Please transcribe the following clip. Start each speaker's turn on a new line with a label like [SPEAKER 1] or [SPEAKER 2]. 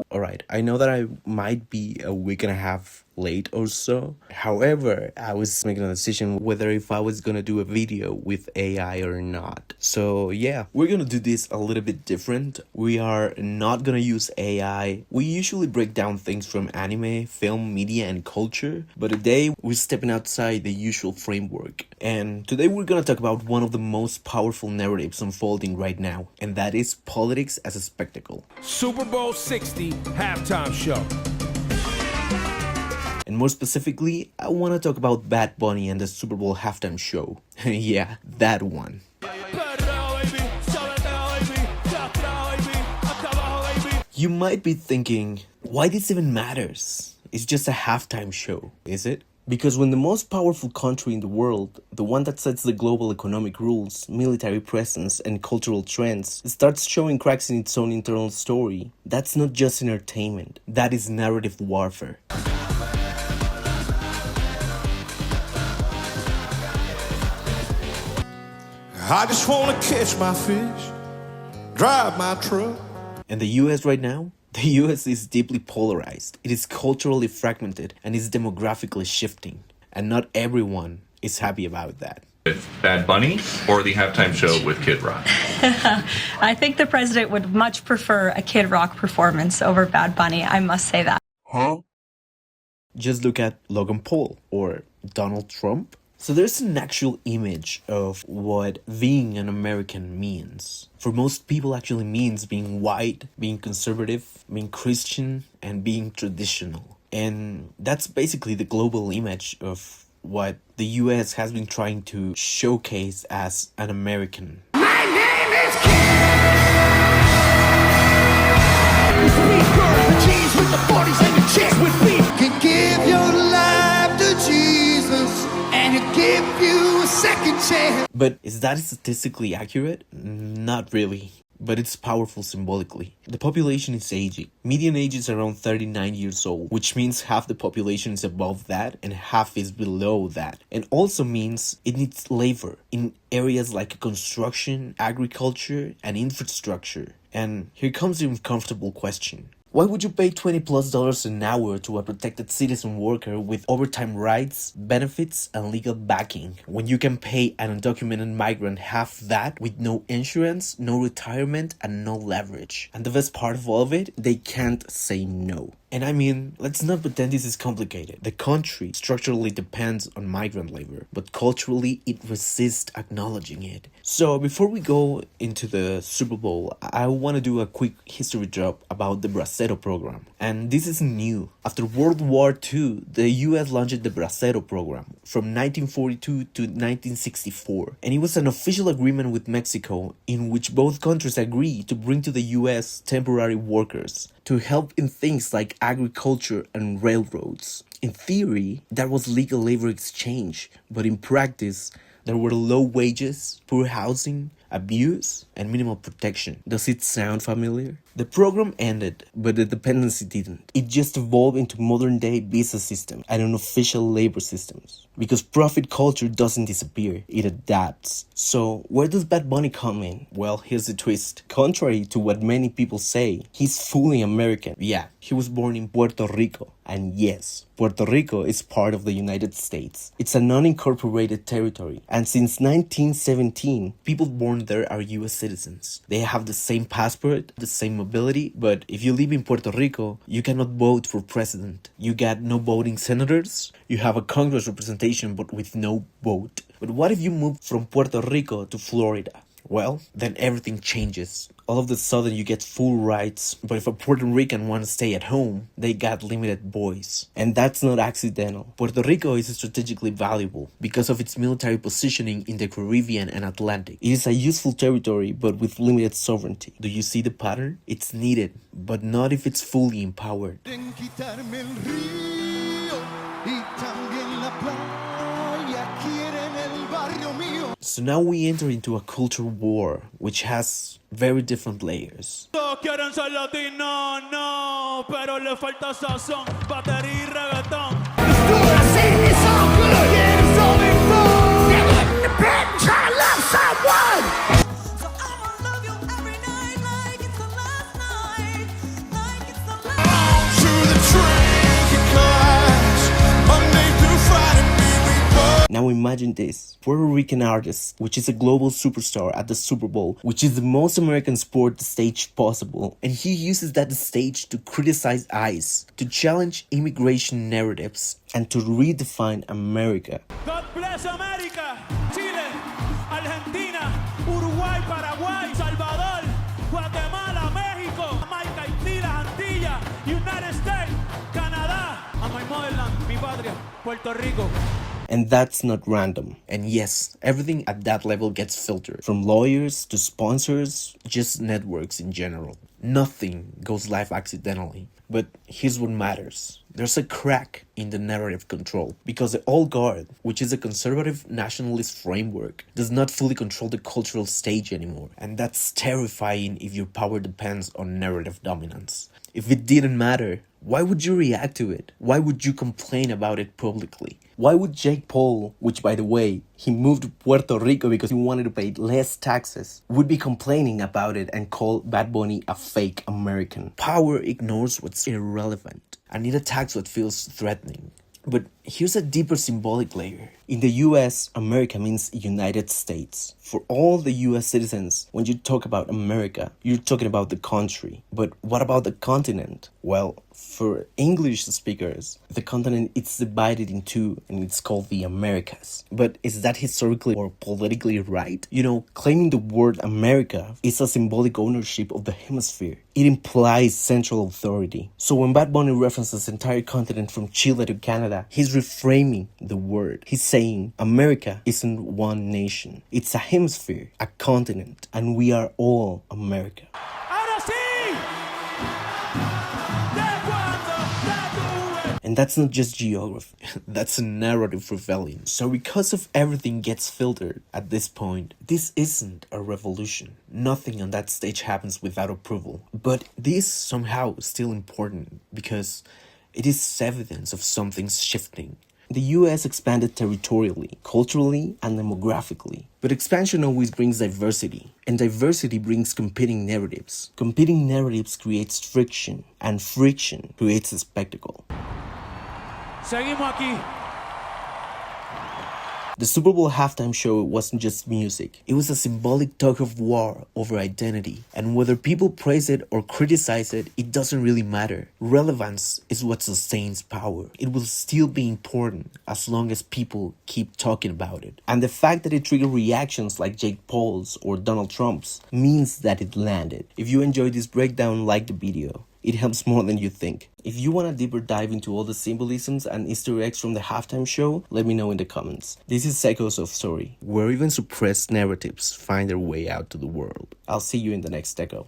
[SPEAKER 1] Alright, I know that I might be a week and a half late or so. However, I was making a decision whether if I was gonna do a video with AI or not. So yeah, we're gonna do this a little bit different. We are not gonna use AI. We usually break down things from anime, film, media, and culture. But today, we're stepping outside the usual framework. And today we're gonna talk about one of the most powerful narratives unfolding right now. And that is politics as a spectacle.
[SPEAKER 2] Super Bowl 60 halftime show.
[SPEAKER 1] And more specifically, I want to talk about Bad Bunny and the Super Bowl halftime show. Yeah, that one. You might be thinking, why this even matters? It's just a halftime show, is it? Because when the most powerful country in the world, the one that sets the global economic rules, military presence, and cultural trends, starts showing cracks in its own internal story, that's not just entertainment, that is narrative warfare.
[SPEAKER 3] I just wanna catch my fish, drive my truck.
[SPEAKER 1] And the US right now? The US is deeply polarized. It is culturally fragmented and is demographically shifting. And not everyone is happy about that.
[SPEAKER 4] With Bad Bunny or the halftime show with Kid Rock?
[SPEAKER 5] I think the president would much prefer a Kid Rock performance over Bad Bunny, I must say that.
[SPEAKER 1] Huh? Just look at Logan Paul or Donald Trump. So there's an actual image of what being an American means. For most people actually means being white, being conservative, being Christian, and being traditional. And that's basically the global image of what the US has been trying to showcase as an American.
[SPEAKER 3] My name is Cheese with the 40s and the chicks with beef. Can give your life to Jesus and he'll give you a second chance.
[SPEAKER 1] But is that statistically accurate? Not really. But it's powerful symbolically. The population is aging. Median age is around 39 years old, which means half the population is above that and half is below that. And also means it needs labor in areas like construction, agriculture, and infrastructure. And here comes the uncomfortable question. Why would you pay $20+ an hour to a protected citizen worker with overtime rights, benefits, and legal backing when you can pay an undocumented migrant half that with no insurance, no retirement, and no leverage? And the best part of all of it, they can't say no. And I mean, let's not pretend this is complicated. The country structurally depends on migrant labor, but culturally it resists acknowledging it. So before we go into the Super Bowl, I want to do a quick history drop about the Bracero program. And this is new. After World War II, the US launched the Bracero program from 1942 to 1964. And it was an official agreement with Mexico in which both countries agreed to bring to the US temporary workers to help in things like agriculture and railroads. In theory, that was legal labor exchange, but in practice, there were low wages, poor housing, abuse, and minimal protection. Does it sound familiar? The program ended, but the dependency didn't. It just evolved into modern-day visa systems and unofficial labor systems. Because profit culture doesn't disappear, it adapts. So, where does Bad Bunny come in? Well, here's the twist. Contrary to what many people say, he's fully American. Yeah, he was born in Puerto Rico. And yes, Puerto Rico is part of the United States. It's an unincorporated territory. And since 1917, people born there are US citizens. They have the same passport, the same mobility, but if you live in Puerto Rico, you cannot vote for president. You got no voting senators. You have a Congress representation, but with no vote. But what if you move from Puerto Rico to Florida? Well, then everything changes. All of a sudden you get full rights, but if a Puerto Rican wants to stay at home, they got limited voice. And that's not accidental. Puerto Rico is strategically valuable because of its military positioning in the Caribbean and Atlantic. It is a useful territory, but with limited sovereignty. Do you see the pattern? It's needed, but not if it's fully empowered. So now we enter into a culture war, which has very different layers. imagine this. Puerto Rican artist, which is a global superstar at the Super Bowl, which is the most American sport stage possible, and he uses that stage to criticize ICE, to challenge immigration narratives, and to redefine America.
[SPEAKER 6] God bless America! Chile, Argentina, Uruguay, Paraguay, Salvador, Guatemala, México, Jamaica, Haití, las Antillas, United States, Canadá, and my motherland, mi patria, Puerto Rico.
[SPEAKER 1] And that's not random. And yes, everything at that level gets filtered. From lawyers to sponsors, just networks in general. Nothing goes live accidentally. But here's what matters. There's a crack in the narrative control. Because the old guard, which is a conservative nationalist framework, does not fully control the cultural stage anymore. And that's terrifying if your power depends on narrative dominance. If it didn't matter, why would you react to it? Why would you complain about it publicly? Why would Jake Paul, which by the way, he moved to Puerto Rico because he wanted to pay less taxes, would be complaining about it and call Bad Bunny a fake American? Power ignores what's irrelevant and it attacks what feels threatening. But here's a deeper symbolic layer. In the US, America means United States. For all the US citizens, when you talk about America, you're talking about the country. But what about the continent? Well, for English speakers, the continent is divided in two and it's called the Americas. But is that historically or politically right? You know, claiming the word America is a symbolic ownership of the hemisphere. It implies central authority. So when Bad Bunny references the entire continent from Chile to Canada, he's reframing the word. He's saying America isn't one nation. It's a hemisphere, a continent, and we are all America.
[SPEAKER 6] Ahora sí! De cuando te tuve.
[SPEAKER 1] And that's not just geography, that's a narrative rebellion. So because of everything gets filtered at this point, this isn't a revolution. Nothing on that stage happens without approval. But this somehow is still important because it is evidence of something's shifting. The US expanded territorially, culturally, and demographically. But expansion always brings diversity, and diversity brings competing narratives. Competing narratives creates friction, and friction creates a spectacle.
[SPEAKER 6] Seguimos aquí.
[SPEAKER 1] The Super Bowl halftime show wasn't just music. It was a symbolic tug of war over identity. And whether people praise it or criticize it, it doesn't really matter. Relevance is what sustains power. It will still be important as long as people keep talking about it. And the fact that it triggered reactions like Jake Paul's or Donald Trump's means that it landed. If you enjoyed this breakdown, like the video. It helps more than you think. If you want a deeper dive into all the symbolisms and Easter eggs from the halftime show, let me know in the comments. This is Echoes of Story, where even suppressed narratives find their way out to the world. I'll see you in the next Echo.